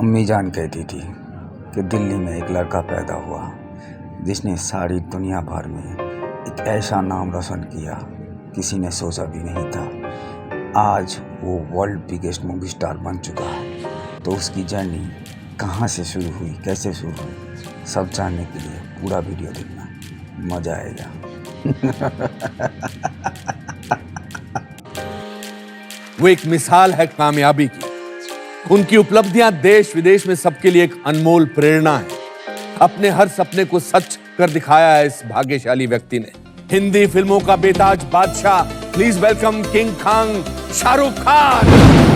अम्मी जान कहती थी कि दिल्ली में एक लड़का पैदा हुआ जिसने सारी दुनिया भर में एक ऐसा नाम रोशन किया किसी ने सोचा भी नहीं था। आज वो वर्ल्ड बिगेस्ट मूवी स्टार बन चुका है। तो उसकी जर्नी कहाँ से शुरू हुई, कैसे शुरू हुई, सब जानने के लिए पूरा वीडियो देखना, मज़ा आएगा। वो एक मिसाल है कामयाबी की। उनकी उपलब्धियां देश विदेश में सबके लिए एक अनमोल प्रेरणा है। अपने हर सपने को सच कर दिखाया है इस भाग्यशाली व्यक्ति ने। हिंदी फिल्मों का बेताज बादशाह, please welcome king Khan Shahrukh Khan.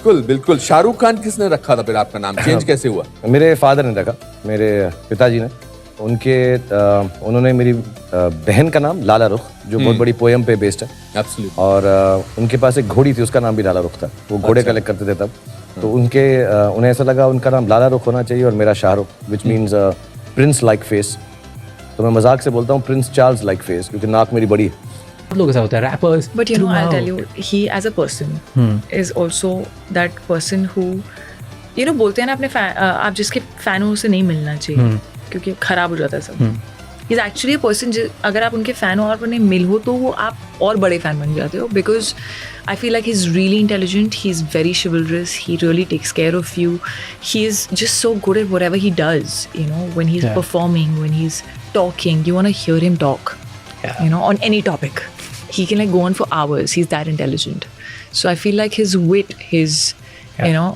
बिल्कुल बिल्कुल। शाहरुख खान किसने रखा था फिर? आपका नाम चेंज कैसे हुआ? मेरे फादर ने रखा, मेरे पिताजी ने। उन्होंने मेरी बहन का नाम लाला रुख, जो बहुत बड़ी पोयम पे बेस्ड है। Absolutely. और उनके पास एक घोड़ी थी, उसका नाम भी लाला रुख था। वो घोड़े कलेक्ट करते थे तब। तो उन्हें ऐसा लगा उनका नाम लाला रुख होना चाहिए और मेरा Shahrukh, which means Prince like face. तो मैं मजाक से बोलता हूँ प्रिंस चार्ल्स लाइक फेस, क्योंकि नाक मेरी बड़ी है। लोग ऐसा होता है rappers. But you know, I'll tell you, he as a person is also that person who, you know, बोलते हैं ना अपने आप जिसके फैन हो उससे नहीं मिलना चाहिए क्योंकि खराब हो जाता है सब। He's actually a person अगर आप उनके फैन हो और उन्हें मिल हो तो वो आप और बड़े फैन बन जाते हो, because I feel like he's really intelligent, he's very chivalrous, he really takes care of you, he is just so good at whatever he does, you know, when he's performing, when he's talking, you want to hear him talk, you know, on any topic. He can like go on for hours. He's that intelligent. So I feel like his wit, his, you know,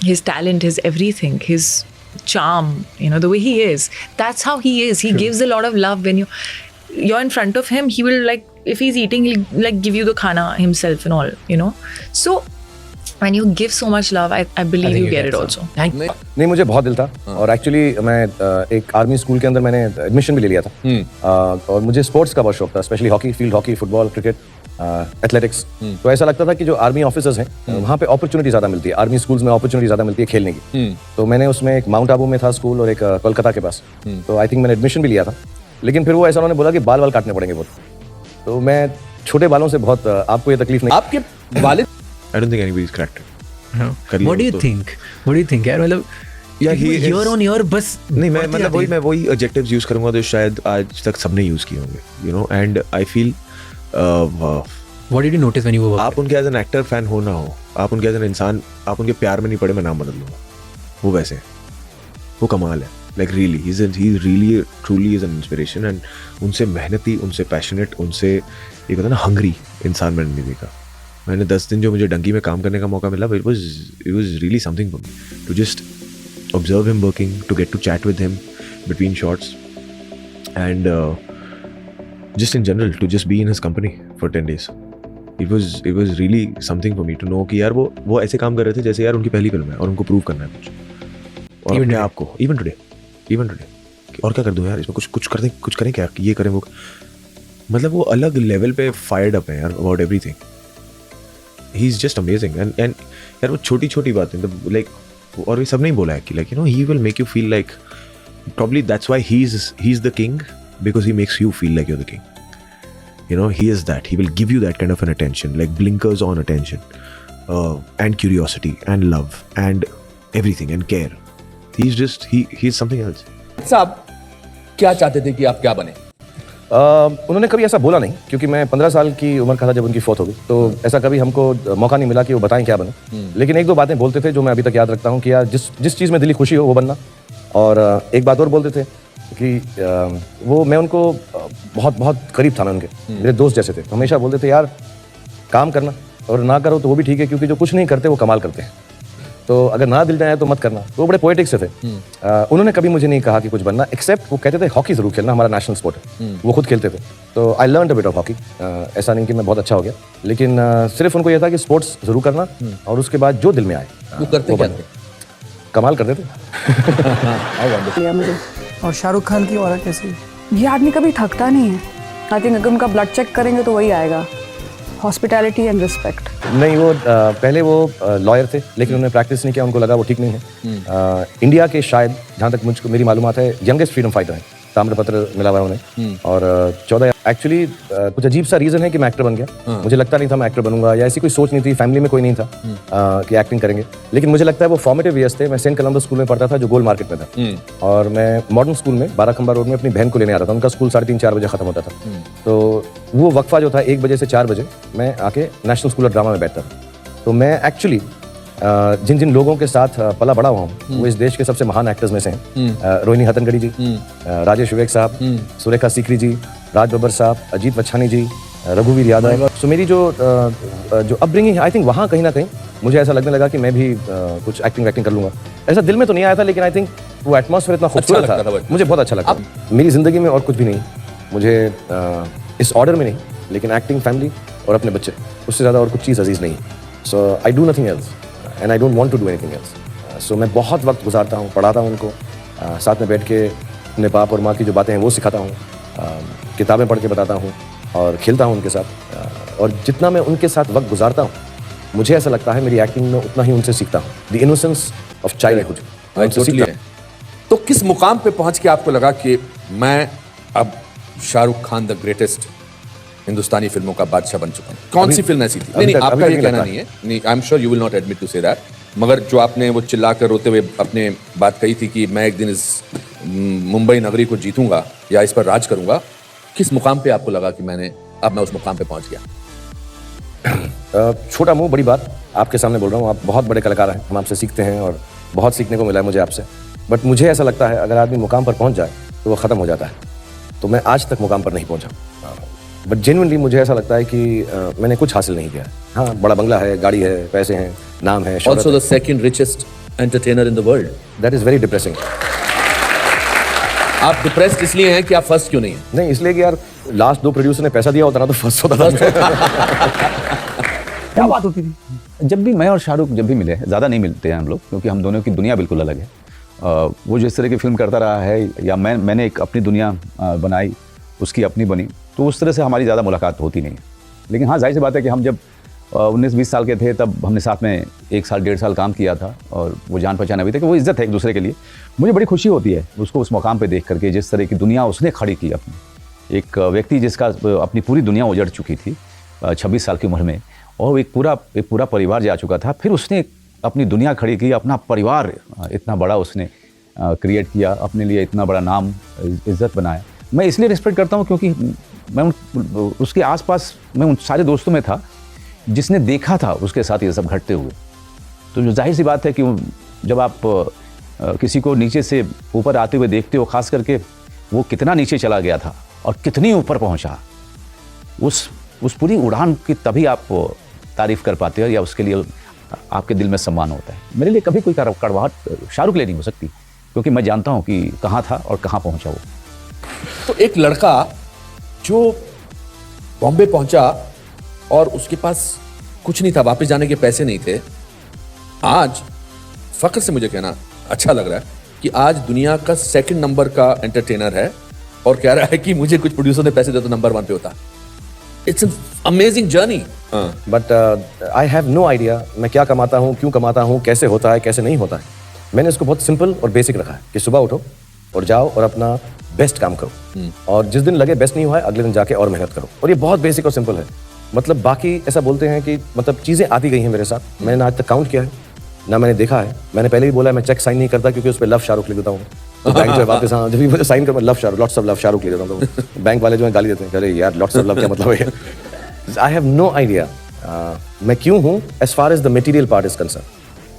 his talent, his everything, his charm, you know, the way he is, that's how he is. He gives a lot of love when you're in front of him. He will like, if he's eating, he'll like give you the khana himself and all, you know. So when you give so much love, I believe you get it also. नहीं, मुझे बहुत दिल था। और actually मैं एक army school के अंदर मैंने एडमिशन भी ले लिया था। और मुझे स्पोर्ट्स का बहुत शौक था, specially hockey, field hockey, football, cricket, athletics. तो ऐसा लगता था कि जो आर्मी ऑफिसर्स हैं वहाँ पे अपॉर्चुनिटी ज़्यादा मिलती है, आर्मी स्कूल्स में अपॉर्चुनिटी ज़्यादा मिलती है खेलने की। तो मैंने उसमें एक माउंट आबू में था स्कूल और एक कोलकाता के पास। तो आई थिंक मैंने एडमिशन भी लिया था, लेकिन फिर वो ऐसा उन्होंने बोला कि बाल काटने पड़ेंगे बहुत। तो मैं छोटे बालों से बहुत, आपको ये तकलीफ नहीं। आपके वालिद I don't think anybody's cracked it. What do you think? What do you think यार? मतलब year on year बस नहीं, मैं वही adjectives यूज करूंगा जो शायद आज तक सबने यूज किए होंगे, you know, and I feel What did you notice when you were आप उनके एज एन एक्टर फैन हो ना हो, आप उनके एज एन इंसान, आप उनके प्यार में नहीं पड़े, मैं नाम बदल दूंगा। वो वैसे वो कमाल है, like really he really truly is an inspiration। and उनसे मेहनती, उनसे पैशनेट, उनसे ये कहते हैं ना हंग्री इंसान मैंने नहीं देखा। मैंने 10 दिन जो मुझे डंकी में काम करने का मौका मिला, it was really something for me to just observe him working, to get to chat with him between shots, and just in general to just be in his company for 10 days. It was really something for me to know कि यार वो ऐसे काम कर रहे थे जैसे यार उनकी पहली फिल्म है और उनको प्रूव करना है कुछ। और अपने आप को even today और क्या कर दूं यार इसमें, कुछ करें क्या, ये करें वो, मतलब वो अलग लेवल पे फायर्ड अप है यार about everything. He's just amazing and यार वो छोटी बातें like, और ये सब नहीं बोला है कि like, you know, he will make you feel like, probably that's why he's the king, because he makes you feel like you're the king, you know. He is that, he will give you that kind of an attention, like blinkers on attention, and curiosity and love and everything and care. He's something else. साहब क्या चाहते थे कि आप क्या बने? उन्होंने कभी ऐसा बोला नहीं, क्योंकि मैं 15 साल की उम्र का था जब उनकी फौत हो गई। तो ऐसा कभी हमको मौका नहीं मिला कि वो बताएं क्या बने। लेकिन एक दो बातें बोलते थे जो मैं अभी तक याद रखता हूँ कि यार जिस चीज़ में दिली खुशी हो वो बनना। और एक बात और बोलते थे कि मैं उनको बहुत करीब था, मैं उनके मेरे दोस्त जैसे थे। तो हमेशा बोलते थे यार काम करना और ना करो तो वो भी ठीक है, क्योंकि जो कुछ नहीं करते वो कमाल करते हैं। तो अगर ना दिल जाए तो मत करना। तो वो बड़े पोएटिक से थे। उन्होंने कभी मुझे नहीं कहा कि कुछ बनना, एक्सेप्ट वो कहते थे हॉकी जरूर खेलना, हमारा नेशनल स्पोर्ट है। वो खुद खेलते थे। तो I learn a bit of hockey. ऐसा नहीं कि मैं बहुत अच्छा हो गया, लेकिन सिर्फ उनको यह था कि स्पोर्ट्स जरूर करना और उसके बाद जो दिल में आए वो करते क्या थे? कमाल करते थे। और शाहरुख खान की औरत कैसी? ये आदमी कभी थकता नहीं है। आई थिंक अगर उनका ब्लड चेक करेंगे तो वही आएगा। Hospitality and respect. नहीं, वो पहले वो लॉयर थे, लेकिन उन्होंने प्रैक्टिस नहीं किया, उनको लगा वो ठीक नहीं है। इंडिया के शायद, जहाँ तक मुझको मेरी मालूमात है, यंगेस्ट फ्रीडम फाइटर हैं, ताम्रपत्र मिला हुआ है उन्हें। और 14 एक्चुअली कुछ अजीब सा रीज़न है कि मैं एक्टर बन गया। मुझे लगता नहीं था मैं एक्टर बनूंगा, या ऐसी कोई सोच नहीं थी, फैमिली में कोई नहीं था कि एक्टिंग करेंगे। लेकिन मुझे लगता है वो फॉर्मेटिव ईयर्स थे। मैं सेंट कोलंबस स्कूल में पढ़ता था, जो गोल मार्केट में था, और मैं मॉडर्न स्कूल में बाराखंबा रोड में अपनी बहन को लेने आता था। उनका स्कूल 3:30-4 बजे खत्म होता था। तो वो वक्फा जो था 1 बजे से 4 बजे, मैं आके नेशनल स्कूल ऑफ ड्रामा में बैठता था। तो मैं एक्चुअली जिन जिन लोगों के साथ पला बड़ा हुआ हूँ, वो इस देश के सबसे महान एक्टर्स में से हैं। रोहिणी हतनगड़ी जी, राजेश विवेक साहब, सुरेखा सीकरी जी, राज बब्बर साहब, अजीत वच्छानी जी, रघुवीर यादव। सो मेरी जो अपब्रिंगिंग है, आई थिंक वहाँ कहीं ना कहीं मुझे ऐसा लगने लगा कि मैं भी कुछ एक्टिंग कर लूँगा। ऐसा दिल में तो नहीं आया था, लेकिन आई थिंक वो एटमॉस्फेयर इतना खूबसूरत था, मुझे बहुत अच्छा लगा। मेरी ज़िंदगी में और कुछ भी नहीं, मुझे इस ऑर्डर में नहीं, लेकिन एक्टिंग, फैमिली और अपने बच्चे, उससे ज़्यादा और कुछ चीज़ अजीज़ नहीं। So I do nothing else and I don't want to do anything else. So मैं बहुत वक्त गुजारता हूँ, पढ़ाता हूँ उनको, साथ में बैठ के अपने बाप और माँ की जो बातें हैं वो सिखाता हूँ, किताबें पढ़ के बताता हूँ और खेलता हूँ उनके साथ। और जितना मैं उनके साथ वक्त गुजारता हूँ, मुझे ऐसा लगता है मेरी एक्टिंग में उतना ही उनसे सीखता हूँ। The innocence of childhood. तो किस मुकाम पे पहुंच के आपको लगा कि मैं अब शाहरुख खान द ग्रेटेस्ट हिंदुस्तानी फिल्मों का बादशाह बन चुका हूं? कौन सी फिल्म ऐसी थी? नहीं, आपका ये कहना नहीं है, नहीं, I am sure you will not admit to say that, मगर जो आपने वो चिल्लाकर रोते हुए अपने बात कही थी कि मैं एक दिन इस मुंबई नगरी को जीतूंगा या इस पर राज करूंगा, किस मुकाम पे आपको लगा कि अब मैं उस मुकाम पे पहुंच गया? छोटा मुंह बड़ी बात, आपके सामने बोल रहा हूँ। आप बहुत बड़े कलाकार हैं, हम आपसे सीखते हैं और बहुत सीखने को मिला है मुझे आपसे। बट मुझे ऐसा लगता है अगर आदमी मुकाम पर पहुंच जाए तो वो ख़त्म हो जाता है। तो मैं आज तक मुकाम पर नहीं पहुंचा, बट जेन्युइनली मुझे ऐसा लगता है कि मैंने कुछ हासिल नहीं किया। हाँ, बड़ा बंगला है, गाड़ी है, पैसे हैं, नाम है, also the second richest entertainer in the world. That is very depressing. आप डिप्रेस्ड इसलिए हैं कि आप फर्स्ट क्यों नहीं हैं? नहीं, इसलिए कि यार लास्ट 2 प्रोड्यूसर ने पैसा दिया होता ना तो फर्स्ट होता था। क्या बात होती थी। जब भी मैं और शाहरुख जब भी मिले, ज़्यादा नहीं मिलते हैं हम लोग, क्योंकि हम दोनों की दुनिया बिल्कुल अलग है। वो जिस तरह की फिल्म करता रहा है, या मैंने एक अपनी दुनिया बनाई, उसकी अपनी बनी, तो उस तरह से हमारी ज़्यादा मुलाकात होती नहीं। लेकिन हाँ, जाहिर सी बात है कि हम जब 19-20 साल के थे, तब हमने साथ में 1 साल 1.5 साल काम किया था, और वो जान पहचान अभी तक, वो इज़्ज़त है एक दूसरे के लिए। मुझे बड़ी खुशी होती है उसको उस मुकाम पे देख करके, जिस तरह की दुनिया उसने खड़ी की अपनी। एक व्यक्ति जिसका अपनी पूरी दुनिया उजड़ चुकी थी 26 साल की उम्र में, और एक पूरा परिवार जा चुका था, फिर उसने अपनी दुनिया खड़ी की, अपना परिवार इतना बड़ा उसने क्रिएट किया, अपने लिए इतना बड़ा नाम, इज़्ज़त बनाया। मैं इसलिए रिस्पेक्ट करता हूँ क्योंकि मैं उसके आसपास, मैं उन सारे दोस्तों में था जिसने देखा था उसके साथ ये सब घटते हुए। तो जो जाहिर सी बात है कि जब आप किसी को नीचे से ऊपर आते हुए देखते हो, ख़ास करके वो कितना नीचे चला गया था और कितनी ऊपर पहुंचा, उस पूरी उड़ान की तभी आप तारीफ़ कर पाते हो, या उसके लिए आपके दिल में सम्मान होता है। मेरे लिए कभी कोई कड़वाहट शाहरुख लिए नहीं हो सकती, क्योंकि मैं जानता हूँ कि कहाँ था और कहाँ पहुँचा वो। तो एक लड़का जो बॉम्बे पहुंचा और उसके पास कुछ नहीं था, वापस जाने के पैसे नहीं थे, आज फख्र से मुझे कहना अच्छा लग रहा है कि आज दुनिया का 2nd नंबर का एंटरटेनर है, और कह रहा है कि मुझे कुछ प्रोड्यूसर ने पैसे दे तो नंबर 1 पे होता। It's an amazing journey. But I have no idea मैं क्या कमाता हूँ, क्यों कमाता हूँ, कैसे होता है, कैसे नहीं होता है। मैंने इसको बहुत सिंपल और बेसिक रखा है कि सुबह उठो और जाओ और अपना बेस्ट काम करो, और जिस दिन लगे बेस्ट नहीं हुआ है, अगले दिन जाके और मेहनत करो। और ये बहुत बेसिक और सिंपल है। मतलब बाकी ऐसा बोलते हैं कि मतलब चीज़ें आती गई हैं मेरे साथ, मैंने ना आज तक काउंट किया है, ना मैंने देखा है। मैंने पहले ही बोला है मैं चेक साइन नहीं करता, क्योंकि उस पर लव शाहरुख लिख देता हूँ। तो बैंक जो है वापस, हाँ, जब भी मुझे साइन कर love Shahrukh, lots of love Shahrukh लिख देता हूँ। तो बैंक वाले जो है गाली देते हैं, अरे यार लॉट्स ऑफ लव क्या मतलब है। आई हैव नो आइडिया मैं क्यों हूँ as far as the material part is concern.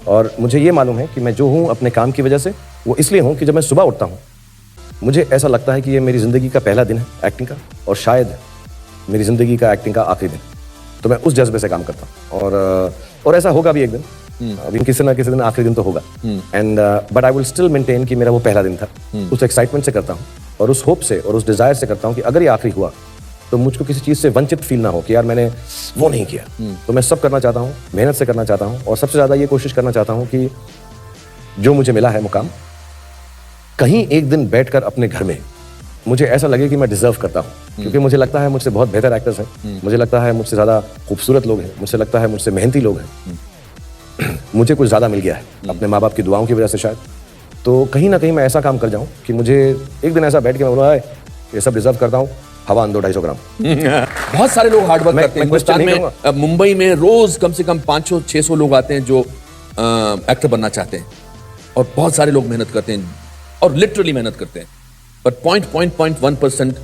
और मुझे ये मालूम है कि मैं जो हूँ अपने काम की वजह से, वो इसलिए हूँ कि जब मैं सुबह उठता हूँ, मुझे ऐसा लगता है कि ये मेरी ज़िंदगी का पहला दिन है एक्टिंग का, और शायद मेरी ज़िंदगी का एक्टिंग का आखिरी दिन। तो मैं उस जज्बे से काम करता हूँ, और ऐसा होगा भी एक दिन, अभी किसी ना किसी दिन आखिरी दिन तो होगा। And but I will still maintain कि मेरा वो पहला दिन था। उस एक्साइटमेंट से करता हूँ, और उस होप से और उस डिज़ायर से करता हूँ कि अगर ये आखिरी हुआ तो मुझको किसी चीज़ से वंचित फील ना हो कि यार मैंने वो नहीं किया। तो मैं सब करना चाहता हूँ, मेहनत से करना चाहता हूँ, और सबसे ज़्यादा ये कोशिश करना चाहता हूँ कि जो मुझे मिला है मुकाम, कहीं एक दिन बैठकर अपने घर में मुझे ऐसा लगे कि मैं डिजर्व करता हूँ, क्योंकि मुझे लगता है मुझसे बहुत बेहतर एक्टर्स हैं, मुझे लगता है मुझसे ज़्यादा खूबसूरत लोग हैं, मुझे लगता है मुझसे मेहनती लोग हैं। मुझे कुछ ज़्यादा मिल गया है अपने माँ बाप की दुआओं की वजह से शायद। तो कहीं ना कहीं मैं ऐसा काम कर जाऊँ कि मुझे एक दिन ऐसा बैठ के मैं बोला ये सब डिजर्व करता हूँ, हवा अंदो 250 ग्राम। बहुत सारे लोग हार्डवर्क करते हैं हिंदुस्तान में। मुंबई में रोज कम से कम 500-600 लोग आते हैं जो एक्टर बनना चाहते हैं, और बहुत सारे लोग मेहनत करते हैं और लिटरली मेहनत करते हैं, पर 0.1%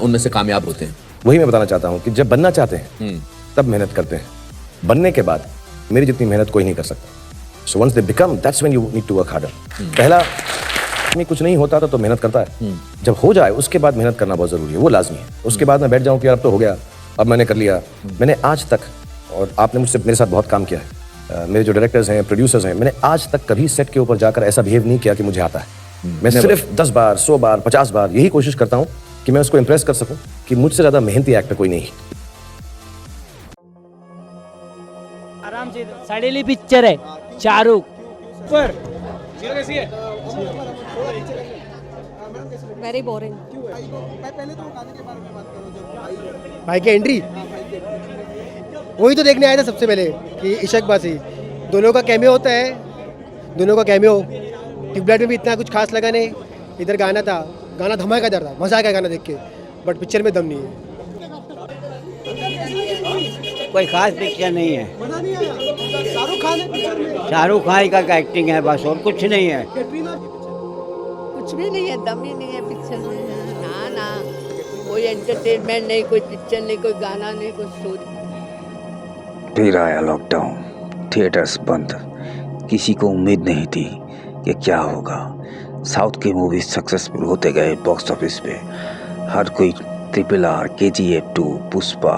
उनमें से कामयाब होते हैं। वही मैं बताना चाहता हूँ कि जब बनना चाहते हैं तब मेहनत करते हैं, बनने के बाद मेरी जितनी मेहनत कोई नहीं कर सकता। So once they become, that's when you need to work harder. पहला में कुछ नहीं होता था तो मेहनत करता है, जब हो जाए उसके बाद मेहनत करना बहुत जरूरी है, वो लाजमी है। उसके बाद मैं बैठ जाऊँ कि यार अब तो हो गया, अब मैंने कर लिया। मैंने आज तक, और आपने मुझसे मेरे साथ बहुत काम किया है, मेरे जो डायरेक्टर्स हैं, प्रोड्यूसर्स हैं, मैंने आज तक कभी सेट के ऊपर जाकर ऐसा बिहेव नहीं किया कि मुझे आता है। मैं सिर्फ 10 बार, 100 बार, 50 बार यही कोशिश करता हूँ कि मैं उसको इंप्रेस कर सकूं कि मुझसे ज़्यादा मेहनती एक्टर कोई नहीं। आराम से सड़ेली पिक्चर है, शाहरुख पर वेरी बोरिंग। भाई की एंट्री वही तो देखने आया था सबसे पहले कि इशक बासी दोनों का कैमियो होता है, दोनों का कैमियो। ट्यूबलाइट में भी इतना कुछ खास लगा नहीं, इधर गाना था, गाना धमाकेदार था, मजा आ गया गाना देख के, बट पिक्चर में दम नहीं है। कोई खास पिक्चर नहीं है। शाहरुख खान है पिक्चर में, शाहरुख खान का एक्टिंग है बस, और कुछ नहीं है। कुछ भी नहीं है, दम ही नहीं है पिक्चर में। ना ना, कोई एंटरटेनमेंट नहीं, कोई पिक्चर नहीं, कोई गाना नहीं, कोई स्टोरी। फिर आया लॉकडाउन, थिएटर्स बंद, किसी को उम्मीद नहीं थी कि क्या होगा। साउथ के मूवीज सक्सेसफुल होते गए बॉक्स ऑफिस पे, हर कोई RRR, KGF 2, पुष्पा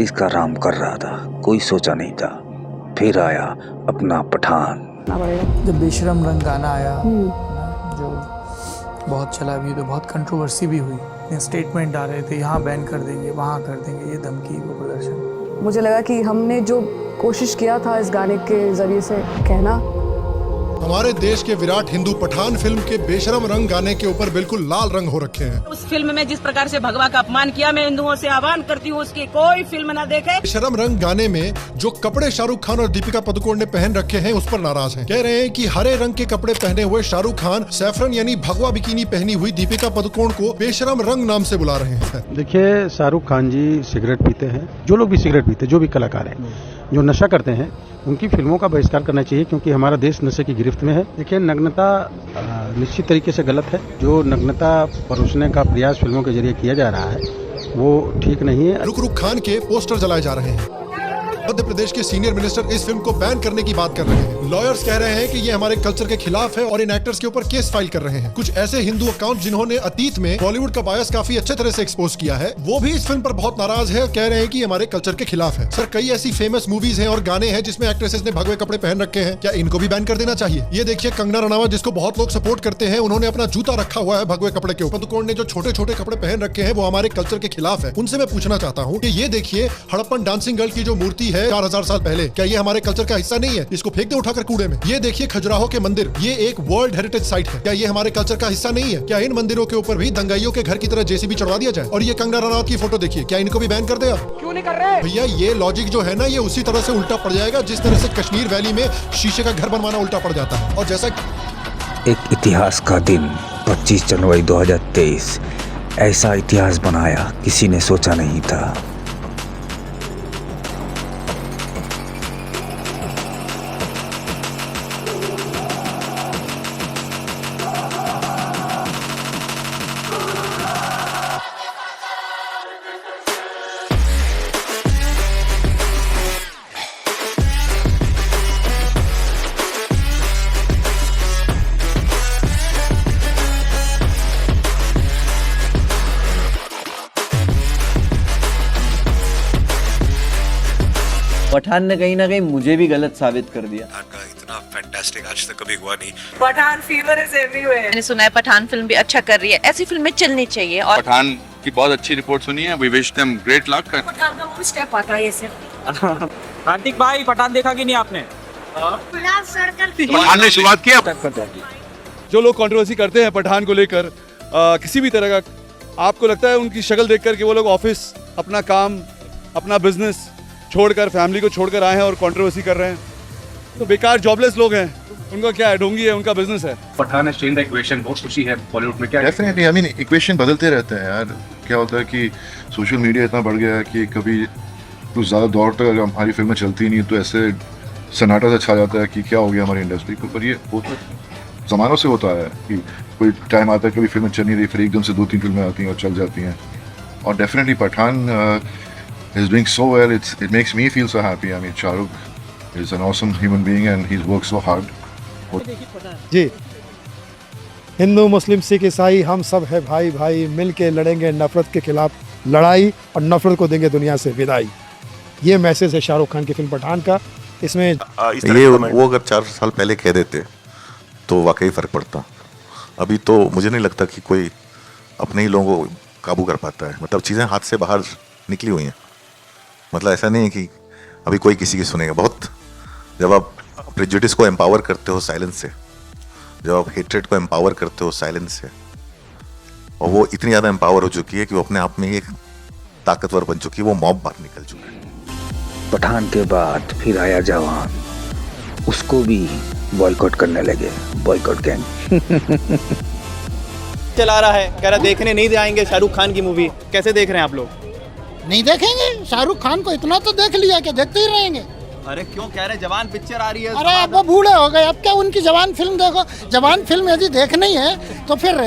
इसका राम कर रहा था, कोई सोचा नहीं था। फिर आया अपना पठान। जब बेशरम रंग गाना आया जो बहुत चला भी, तो बहुत कंट्रोवर्सी भी हुई, स्टेटमेंट आ रहे थे यहाँ बैन कर देंगे, वहाँ कर देंगे, ये धमकी, वो प्रदर्शन। मुझे लगा कि हमने जो कोशिश किया था इस गाने के जरिए से कहना, हमारे देश के विराट हिंदू पठान फिल्म के बेशरम रंग गाने के ऊपर बिल्कुल लाल रंग हो रखे हैं। उस फिल्म में जिस प्रकार से भगवा का अपमान किया, मैं हिंदुओं से आह्वान करती हूँ उसकी कोई फिल्म ना देखे। बेशरम रंग गाने में जो कपड़े शाहरुख खान और दीपिका पादुकोण ने पहन रखे हैं उस पर नाराज हैं। कह रहे हैं कि हरे रंग के कपड़े पहने हुए शाहरुख खान सैफरन यानी भगवा बिकिनी पहनी हुई दीपिका पादुकोण को बेशरम रंग नाम से बुला रहे हैं। देखिए, शाहरुख खान जी सिगरेट पीते हैं, जो लोग भी सिगरेट पीते, जो भी कलाकार हैं जो नशा करते हैं, उनकी फिल्मों का बहिष्कार करना चाहिए, क्योंकि हमारा देश नशे की गिरफ्त में है। देखिए, नग्नता निश्चित तरीके से गलत है। जो नग्नता परोसने का प्रयास फिल्मों के जरिए किया जा रहा है वो ठीक नहीं है। रुक रुक खान के पोस्टर जलाए जा रहे हैं। मध्य प्रदेश के सीनियर मिनिस्टर इस फिल्म को बैन करने की बात कर रहे हैं। लॉयर्स कह रहे हैं कि ये हमारे कल्चर के खिलाफ है और इन एक्टर्स के ऊपर केस फाइल कर रहे हैं। कुछ ऐसे हिंदू अकाउंट जिन्होंने अतीत में बॉलीवुड का बायस काफी अच्छे तरह से एक्सपोज किया है, वो भी इस फिल्म पर बहुत नाराज है और कह रहे हैं कि हमारे कल्चर के खिलाफ है। सर, कई ऐसी फेमस मूवीज हैं और गाने हैं जिसमें एक्ट्रेसेस ने भगवे कपड़े पहन रखे हैं, क्या इनको भी बैन कर देना चाहिए? ये देखिए, कंगना रनावत जिसको बहुत लोग सपोर्ट करते हैं, उन्होंने अपना जूता रखा हुआ है भगवे कपड़े के ऊपर। पादुकोण ने जो छोटे छोटे कपड़े पहन रखे हैं वो हमारे कल्चर के खिलाफ है। उनसे मैं पूछना चाहता हूँ कि ये देखिए, हड़प्पन डांसिंग गर्ल की जो मूर्ति है 4000 साल पहले, क्या ये हमारे कल्चर का हिस्सा नहीं है? इसको फेंक दे उठाकर कूड़े में। ये देखिए, खजुराहो के मंदिर, ये एक वर्ल्ड हेरिटेज साइट है, क्या ये हमारे कल्चर का हिस्सा नहीं है? क्या इन मंदिरों के ऊपर भी दंगाइयों के घर की तरह JCB चढ़वा दिया जाए? और ये कंगना रनावत की फोटो देखिए, क्या इनको भी बैन कर दे आप? क्यों नहीं कर रहे भैया, ये लॉजिक जो है ना, ये उसी तरह से उल्टा पड़ जाएगा जिस तरह से कश्मीर वैली में शीशे का घर बनवाना उल्टा पड़ जाता है। और जैसा एक इतिहास का दिन 25 जनवरी 2023, ऐसा इतिहास बनाया किसी ने सोचा नहीं था। पठान ने कहीं ना कहीं मुझे भी गलत साबित कर दिया। इतना फैंटास्टिक आज तक कभी हुआ नहीं। Pathaan fever is everywhere. मैंने सुना है पठान फिल्म भी अच्छा कर रही है, ऐसी फिल्में चलनी चाहिए। और पठान की बहुत अच्छी रिपोर्ट सुनी है, we wish them great luck. Pathaan का मूवी स्टेप आता है ऐसे। कार्तिक भाई, पठान देखा कि नहीं आपने? पठान ने शुरुआत किया। जो लोग कंट्रोवर्सी करते हैं पठान को लेकर, किसी भी तरह का आपको लगता है उनकी शक्ल देखकर कि वो लोग ऑफिस, अपना काम, अपना बिजनेस छोड़कर, फैमिली को छोड़कर आए हैं और कंट्रोवर्सी कर रहे हैं? तो बेकार जॉबलेस लोग हैं, उनका क्या है, ढोंगी है, उनका बिजनेस है। Pathaan has changed the equation, बहुत खुशी है बॉलीवुड में। क्या डेफिनेटली, आई मीन इक्वेशन बदलते रहते हैं यार। क्या होता है कि सोशल मीडिया इतना बढ़ गया है कि कभी कुछ ज़्यादा दौर तक अगर हमारी फिल्में चलती नहीं तो ऐसे सन्नाटा सा छा जाता है कि क्या हो गया हमारी इंडस्ट्री को। पर ये होता ज़मानों से होता है कि कोई टाइम आता है कभी फिल्में चल नहीं रही, फिर एकदम से 2-3 फिल्में आती हैं और चल जाती हैं। और definitely Pathaan is doing so well. It makes me feel so happy. I mean, Shahrukh is an awesome human being and he's worked so hard. जी, हिंदू मुस्लिम सिख ईसाई हम सब है भाई भाई, मिल के लड़ेंगे नफरत के खिलाफ लड़ाई और नफरत को देंगे दुनिया से विदाई। ये मैसेज है शाहरुख खान की फिल्म पठान का। इसमें ये वो अगर 4 साल पहले कह देते तो वाकई फ़र्क पड़ता। अभी तो मुझे नहीं लगता कि कोई अपने ही लोगों को काबू कर पाता है। मतलब चीज़ें हाथ से बाहर निकली हुई हैं। मतलब ऐसा नहीं है कि अभी कोई किसी की सुनेगा। बहुत जब आप प्रेजुडिस को एम्पावर करते हो साइलेंस से, जब आप हेट्रेड को एम्पावर करते हो साइलेंस से, और वो इतनी ज़्यादा एम्पावर हो चुकी है कि वो अपने आप में ही एक ताकतवर बन चुकी है, वो मॉब बाहर निकल चुका है। पठान के बाद फिर आया जवान, उसको भी बॉयकॉट करने लगे, बॉयकॉट गैंग। चला रहा है, कह रहा देखने नहीं जाएंगे शाहरुख खान की मूवी। कैसे देख रहे हैं आप लोग? नहीं देखेंगे, शाहरुख खान को इतना तो देख लिया कि देखते ही रहेंगे। अरे क्यों कह रहे, जवान पिक्चर आ रही है। अरे अब वो बूढ़े हो गए, अब क्या उनकी जवान फिल्म देखो। जवान फिल्म यदि देखनी है तो फिर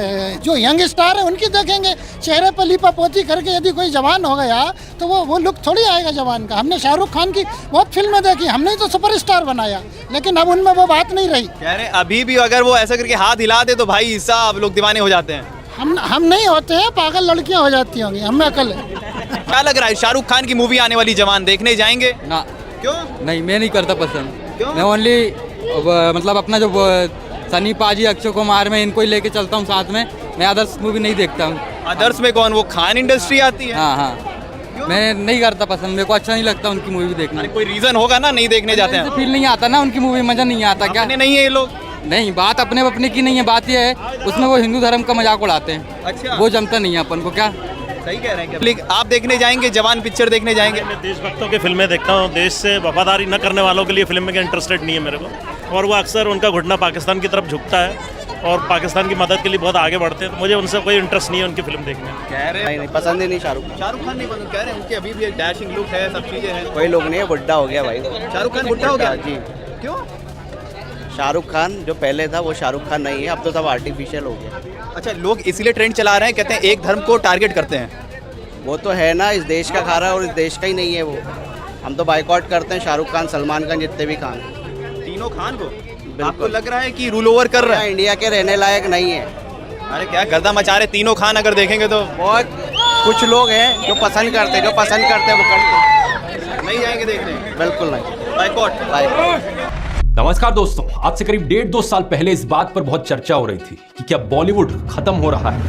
जो यंग स्टार है उनकी देखेंगे। चेहरे पर लिपा पोती करके यदि कोई जवान हो गया तो वो लुक थोड़ी आएगा जवान का। हमने शाहरुख खान की बहुत फिल्में देखी, हमने तो सुपरस्टार बनाया, लेकिन अब उनमें वो बात नहीं रही। कह रहे अभी भी अगर वो ऐसा करके हाथ हिला दे तो भाई साहब लोग दीवाने हो जाते हैं। हम नहीं होते हैं, पागल लड़कियां हो जाती होंगी, हमें अकल है। क्या लग रहा है, शाहरुख खान की मूवी आने वाली जवान देखने जाएंगे? ना। क्यों? नहीं, मैं नहीं करता पसंद। क्यों? मैं ओनली मतलब अपना जो सनी पाजी, अक्षय कुमार, में इनको ही लेके चलता हूँ साथ में। मैं अदर्स मूवी नहीं देखता हूँ। अदर्स में कौन? वो खान इंडस्ट्री आती है। हाँ हाँ, मैं नहीं करता पसंद, मेरे को अच्छा नहीं लगता उनकी मूवी देखना। कोई रीजन होगा ना, नहीं देखने जाते हैं? फील नहीं आता ना, उनकी मूवी मजा नहीं आता। क्या नहीं है ये लोग? नहीं, बात अपने की नहीं है, बात यह है उसमें वो हिंदू धर्म का मजाक उड़ाते हैं। अच्छा, वो जमता नहीं है अपन को। क्या सही कह रहे हैं। लेकिन आप देखने जाएंगे, जवान पिक्चर देखने जाएंगे? मैं देशभक्तों की फिल्में देखता हूँ, देश से वफादारी न करने वालों के लिए फिल्म में इंटरेस्टेड नहीं है मेरे को। और वो अक्सर उनका घुटना पाकिस्तान की तरफ झुकता है और पाकिस्तान की मदद के लिए बहुत आगे बढ़ते हैं। तो मुझे उनसे कोई इंटरेस्ट नहीं है उनकी फिल्म देखने में। कह रहे नहीं पसंद ही नहीं शाहरुख खान नहीं पसंद। कह रहे हैं उनके अभी भी एक डैशिंग लुक है, सब चीज़ें हैं। कोई लोग नहीं है, बुढ़ा हो गया भाई। शाहरुख खान बुढ़ा हो गया जी। क्यों? शाहरुख खान जो पहले था वो शाहरुख खान नहीं है, अब तो सब आर्टिफिशियल हो गया। अच्छा, लोग इसीलिए ट्रेंड चला रहे हैं, कहते हैं एक धर्म को टारगेट करते हैं। वो तो है ना, इस देश का खा रहा है और इस देश का ही नहीं है वो। हम तो बाइकआउट करते हैं शाहरुख खान, सलमान खान, जितने भी खान, तीनों खान को। आपको लग रहा है कि रूल ओवर कर रहा है? इंडिया के रहने लायक नहीं है। अरे क्या गर्दा मचा रहे तीनों खान, अगर देखेंगे तो। बहुत कुछ लोग हैं जो पसंद करते हैं, वो करते नहीं जाएंगे देखने? बिल्कुल नहीं, बाइकआउट। नमस्कार दोस्तों, आज से करीब 1.5-2 साल पहले इस बात पर बहुत चर्चा हो रही थी कि क्या बॉलीवुड खत्म हो रहा है,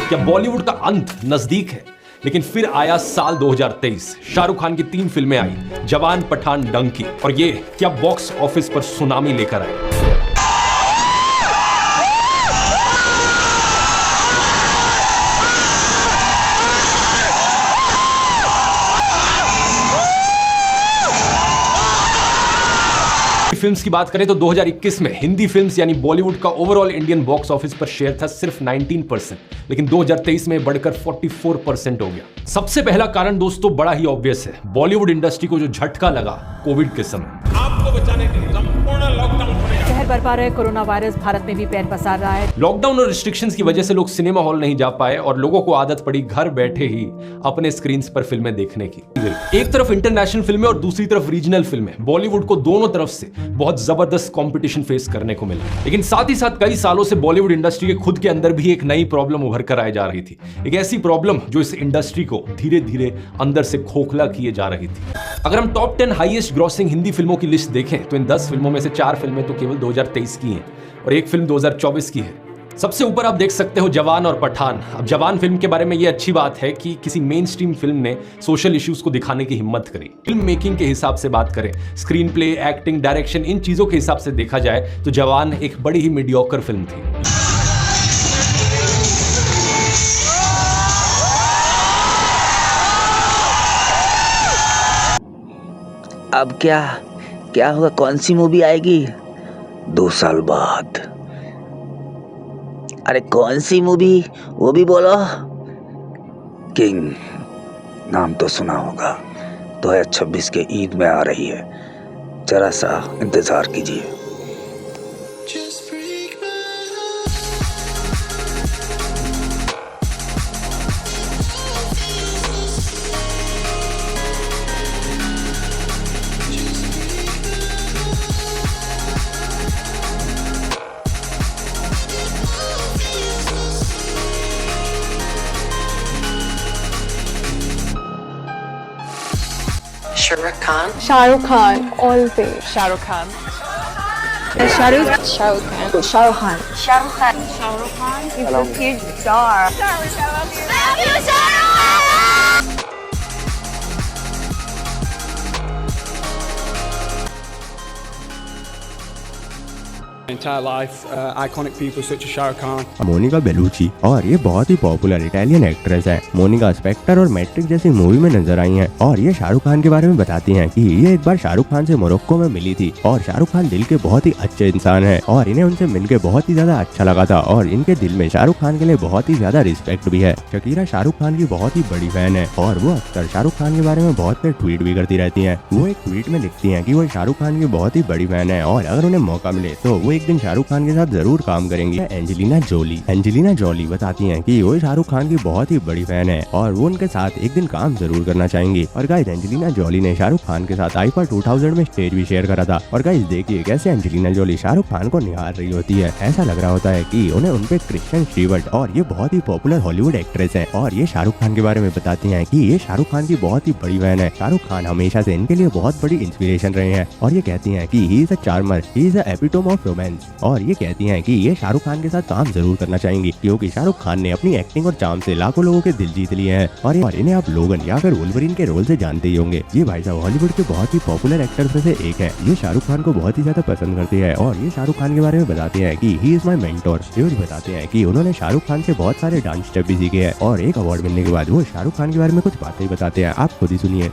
क्या बॉलीवुड का अंत नजदीक है। लेकिन फिर आया साल 2023, शाहरुख खान की 3 फिल्में आई, जवान, पठान, डंकी, और ये क्या बॉक्स ऑफिस पर सुनामी लेकर आए। फिल्म्स की बात करें तो 2021 में हिंदी फिल्म्स यानी बॉलीवुड का ओवरऑल इंडियन बॉक्स ऑफिस पर शेयर था सिर्फ 19%, लेकिन 2023 में बढ़कर 44% हो गया। सबसे पहला कारण दोस्तों बड़ा ही ऑब्वियस है, बॉलीवुड इंडस्ट्री को जो झटका लगा कोविड के समय। आपको बचाने के लिए संपूर्ण लॉकडाउन कहर बरपा रहे कोरोना वायरस भारत में भी पैर पसार रहा है। लॉकडाउन और रिस्ट्रिक्शंस की वजह से लोग सिनेमा हॉल नहीं जा पाए और लोगों को आदत पड़ी घर बैठे ही अपने स्क्रीन पर फिल्में देखने की। एक तरफ इंटरनेशनल फिल्में और दूसरी तरफ रीजनल फिल्में, बॉलीवुड को दोनों तरफ से बहुत जबरदस्त कंपटीशन फेस करने को मिला। लेकिन साथ ही साथ कई सालों से बॉलीवुड इंडस्ट्री के खुद के अंदर भी एक नई प्रॉब्लम उभर कर आ जा रही थी, एक ऐसी प्रॉब्लम जो इस इंडस्ट्री को धीरे धीरे अंदर से खोखला किए जा रही थी। अगर हम टॉप 10 हाईएस्ट ग्रॉसिंग हिंदी फिल्मों की लिस्ट देखें तो इन 10 फिल्मों में से 4 फिल्में तो केवल 2023 की हैं और एक फिल्म 2024 की है। सबसे ऊपर आप देख सकते हो जवान और पठान। अब जवान फिल्म के बारे में ये अच्छी बात है कि किसी मेन स्ट्रीम फिल्म ने सोशल इश्यूज को दिखाने की हिम्मत करी। फिल्म मेकिंग के हिसाब से बात करें, स्क्रीन प्ले, एक्टिंग, डायरेक्शन, इन चीजों के हिसाब से देखा जाए तो जवान एक बड़ी ही मीडियोकर फिल्म थी। अब क्या क्या होगा? कौन सी मूवी आएगी? 2 साल बाद। अरे कौन सी मूवी, वो भी बोलो। किंग नाम तो सुना होगा, 2026 के ईद में आ रही है, जरा सा इंतजार कीजिए। Shahrukh Khan. Shahrukh Khan, all day. Shahrukh Khan. Shahrukh Khan. Shahrukh Khan. Shahrukh Khan. Shahrukh Khan. Shahrukh Khan is a huge star. Entire life, iconic people such as Shah Rukh Khan. Monica Bellucci, और ये बहुत ही popular Italian actress है। Monica Spectre और matrix जैसी movie में नजर आई हैं और ये शाहरुख खान के बारे में बताती हैं कि ये एक बार शाहरुख खान से मोरक्को में मिली थी और शाहरुख खान दिल के बहुत ही अच्छे इंसान हैं और इन्हें उनसे मिलकर बहुत ही ज्यादा अच्छा लगा था और इनके दिल में शाहरुख खान के लिए बहुत ही ज्यादा रिस्पेक्ट भी है। शकीरा शाहरुख खान की बहुत ही बड़ी फैन है और वो अक्सर शाहरुख खान के बारे में बहुत से ट्वीट भी करती रहती है। वो एक ट्वीट में लिखती है कि वो शाहरुख खान की बहुत ही बड़ी फैन है और अगर उन्हें मौका मिले तो वो एक दिन शाहरुख खान के साथ जरूर काम करेंगी। एंजेलिना जोली बताती हैं कि वो शाहरुख खान की बहुत ही बड़ी फैन है और वो उनके साथ एक दिन काम जरूर करना चाहेंगी। और गाइस, एंजेलिना जोली ने शाहरुख खान के साथ आईफा 2000 में स्टेज भी शेयर करा था। और गाइस देखिए कैसे एंजेलिना जोली शाहरुख खान को निहार रही होती है। ऐसा लग रहा होता है कि उन्हें उनपे क्रिश्चियन स्टीवर्ट, और ये बहुत ही पॉपुलर हॉलीवुड एक्ट्रेस है और ये शाहरुख खान के बारे में बताती हैं कि ये शाहरुख खान की बहुत ही बड़ी फैन है। शाहरुख खान हमेशा से इनके लिए बहुत बड़ी इंस्पिरेशन रहे हैं और ये कहती हैं कि he is a charmer, he is a epitome of romance. और ये कहती हैं कि ये शाहरुख खान के साथ काम जरूर करना चाहेंगी क्योंकि शाहरुख खान ने अपनी एक्टिंग और चार्म से लाखों लोगों के दिल जीत लिए हैं और इन्हें आप लोगन या फिर वुल्वरीन के रोल से जानते ही होंगे। ये भाई साहब हॉलीवुड के बहुत ही पॉपुलर एक्टर्स में से एक है। ये शाहरुख खान को बहुत ही ज्यादा पसंद करती है और ये शाहरुख खान के बारे में बताते हैं कि ही इज माई मेंटोर। ये बताते हैं कि उन्होंने शाहरुख खान से बहुत सारे डांस स्टेप भी सीखे हैं और एक अवार्ड मिलने के बाद वो शाहरुख खान के बारे में कुछ बातें बताते हैं। आप खुद ही सुनिए।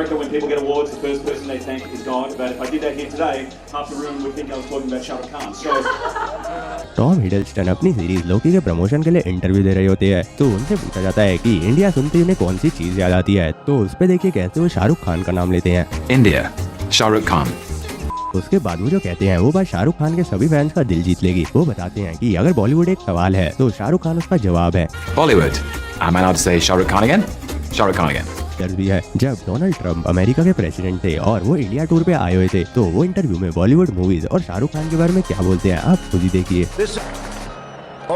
टॉम हिडलस्टन अपनी सीरीज लोकी के प्रमोशन के लिए इंटरव्यू दे रहे होते हैं तो उनसे पूछा जाता है कि इंडिया सुनते ही उन्हें कौन सी चीज याद आती है, तो उस पे देखिए कैसे वो शाहरुख खान का नाम लेते हैं। इंडिया, शाहरुख खान। उसके बाद वो जो कहते हैं वो बात शाहरुख खान के सभी फैंस का दिल जीत लेगी। वो बताते हैं कि अगर बॉलीवुड एक सवाल है तो शाहरुख खान उसका जवाब है। Bollywood, am I allowed to say Shahrukh Khan again? Shahrukh Khan again. भी है। जब डोनाल्ड ट्रंप अमेरिका के प्रेसिडेंट थे और वो इंडिया टूर पे आए हुए थे तो वो इंटरव्यू में बॉलीवुड मूवीज और शाहरुख खान के बारे में क्या बोलते हैं आप खुद ही देखिए।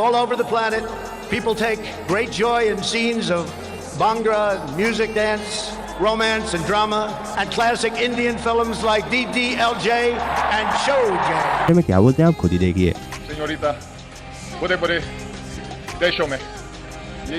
All over the planet, people take great joy in scenes of Bhangra, music, dance, romance and drama, and classic Indian films like DDLJ and Showjay. में क्या बोलते हैं आप खुद ही देखिए। Señorita, बड़े-बड़े देशों में,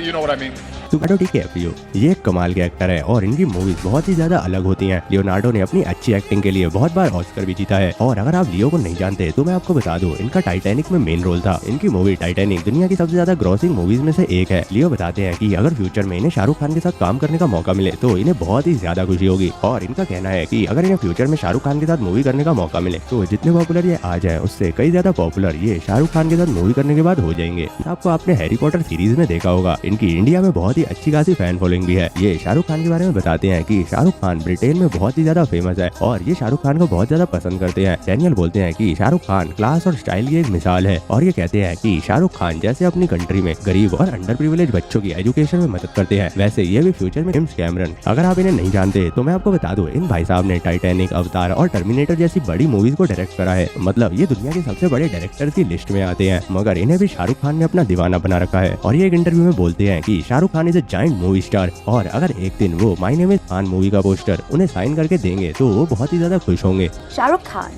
you know what I mean. Leonardo DiCaprio ये एक कमाल के एक्टर है और इनकी मूवीज बहुत ही ज्यादा अलग होती हैं। लियोनार्डो ने अपनी अच्छी एक्टिंग के लिए बहुत बार ऑस्कर भी जीता है और अगर आप लियो को नहीं जानते तो मैं आपको बता दूं इनका टाइटैनिक में मेन रोल था। इनकी मूवी टाइटैनिक दुनिया की सबसे ज्यादा ग्रॉसिंग मूवीज में से एक है। लियो बताते हैं कि अगर फ्यूचर में इन्हें शाहरुख खान के साथ काम करने का मौका मिले तो इन्हें बहुत ही ज्यादा खुशी होगी और इनका कहना है कि अगर इन्हें फ्यूचर में शाहरुख खान के साथ मूवी करने का मौका मिले तो जितने पॉपुलर ये आज है उससे कई ज्यादा पॉपुलर ये शाहरुख खान के साथ मूवी करने के बाद हो जाएंगे। आपको आपने हैरी पॉटर सीरीज में देखा होगा, इनकी इंडिया में बहुत ही अच्छी खासी फैन फॉलोइंग भी है। ये शाहरुख खान के बारे में बताते हैं कि शाहरुख खान ब्रिटेन में बहुत ही ज्यादा फेमस है और ये शाहरुख खान को बहुत ज्यादा पसंद करते हैं। डैनियल बोलते हैं कि शाहरुख खान क्लास और स्टाइल की एक मिसाल है और ये कहते हैं कि शाहरुख खान जैसे अपनी कंट्री में गरीब और अंडर प्रिविलेज बच्चों की एजुकेशन में मदद करते हैं वैसे ये भी फ्यूचर में जेम्स कैमरन। अगर आप इन्हें नहीं जानते तो मैं आपको बता दूं इन भाई साहब ने टाइटैनिक, अवतार और टर्मिनेटर जैसी बड़ी मूवीज को डायरेक्ट करा है। मतलब ये दुनिया के सबसे बड़े डायरेक्टर की लिस्ट में आते हैं मगर इन्हें भी शाहरुख खान ने अपना दीवाना बना रखा है। और ये एक इंटरव्यू में बोलते हैं कि Shahrukh Khan is a giant movie star और अगर एक दिन वो my name is Khan movie का पोस्टर उन्हें साइन करके देंगे तो वो बहुत ही ज्यादा खुश होंगे। Shahrukh Khan,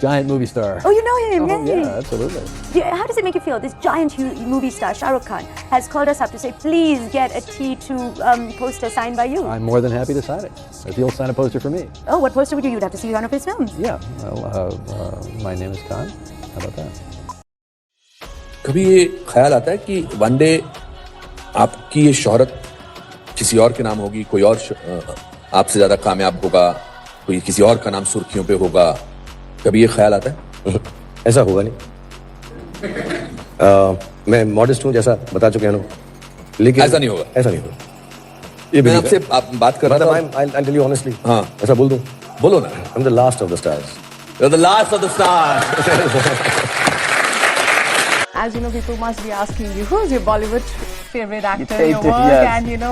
giant movie star. Oh, you know him? Oh, yeah, absolutely. How does it make you feel? This giant movie star, Shah Rukh Khan, has called us up to say, please get a T2 poster signed by you. I'm more than happy to sign it. If you'll sign a poster for me. Oh, what poster would you? You'd have to see one of his films. Yeah. Well, my name is Khan. How about that? कभी ये ख्याल आता है कि one day आपकी ये शोहरत किसी और के नाम होगी, कोई और आपसे ज्यादा कामयाब होगा, कोई किसी और का नाम सुर्खियों पे होगा, कभी ये ख्याल आता है? ऐसा होगा नहीं। मैं मॉडेस्ट हूँ, जैसा बता चुके हैं लोग, लेकिन ऐसा नहीं होगा। ऐसा नहीं होगा। ये मैं आपसे बात कर रहा था। I'll tell you honestly, हाँ, ऐसा बोल दूं? बोलो ना। I'm the last of the stars. You're the last of the stars. As you know, people must be asking you, who's your Bollywood favorite actor, Yes. your work, Yes. and a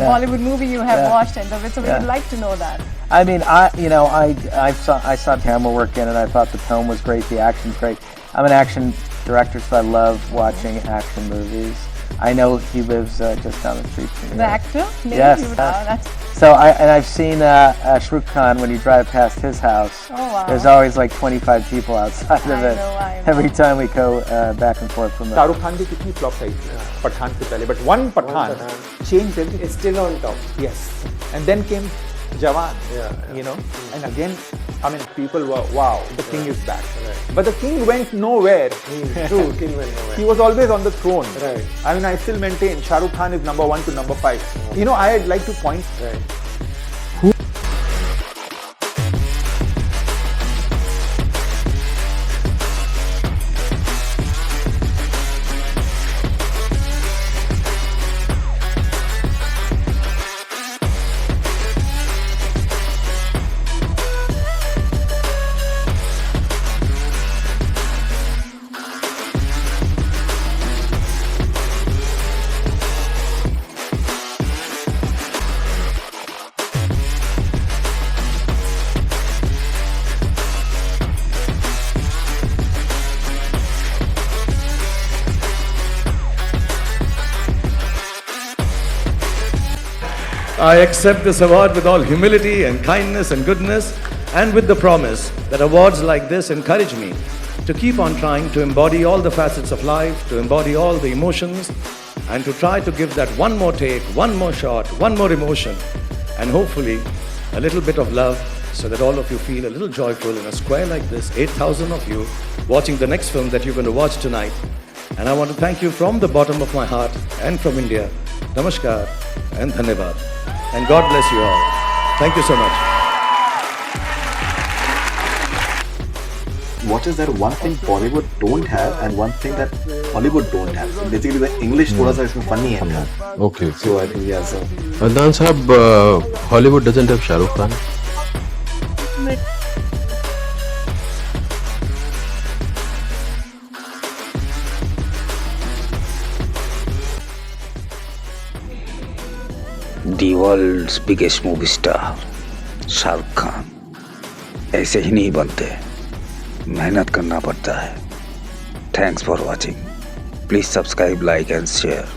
Bollywood movie you have watched, and so we would like to know that. I mean, I saw Tamil work in it. I thought the tone was great, the action's great. I'm an action director, so I love watching action movies. I know he lives just down the street from me. The actor? Maybe Yes. you would- that's- So I've seen Shah Rukh Khan when you drive past his house. Oh, wow. There's always like 25 people outside of it. I know. Every time we go back and forth from there. Shahrukh Khan की कितनी flop आई थी पठान से पहले, but one Pathaan changed everything. It's still on top. Yes, and then came Jawan. And again, I mean, people were wow, the king is back. But the king went nowhere. True, king went nowhere. He was always on the throne. Right. I mean, I still maintain Shah Rukh Khan is number 1 to number 5. I'd like to point. Right. I accept this award with all humility and kindness and goodness, and with the promise that awards like this encourage me to keep on trying to embody all the facets of life, to embody all the emotions, and to try to give that one more take, one more shot, one more emotion, and hopefully a little bit of love, so that all of you feel a little joyful in a square like this, 8,000 of you watching the next film that you're going to watch tonight. And I want to thank you from the bottom of my heart and from India. Namaskar and Dhanyavad. And God bless you all. Thank you so much. What is that one thing Bollywood don't have and one thing that Hollywood don't have? So basically the English थोड़ा सा इसमें funny है. Okay. So I think yeah. So Adnan Sahab, Hollywood doesn't have Shah Rukh Khan. The world's biggest movie star, Shahrukh Khan ऐसे ही नहीं बनते, मेहनत करना पड़ता है. Thanks for watching. Please subscribe, like and share.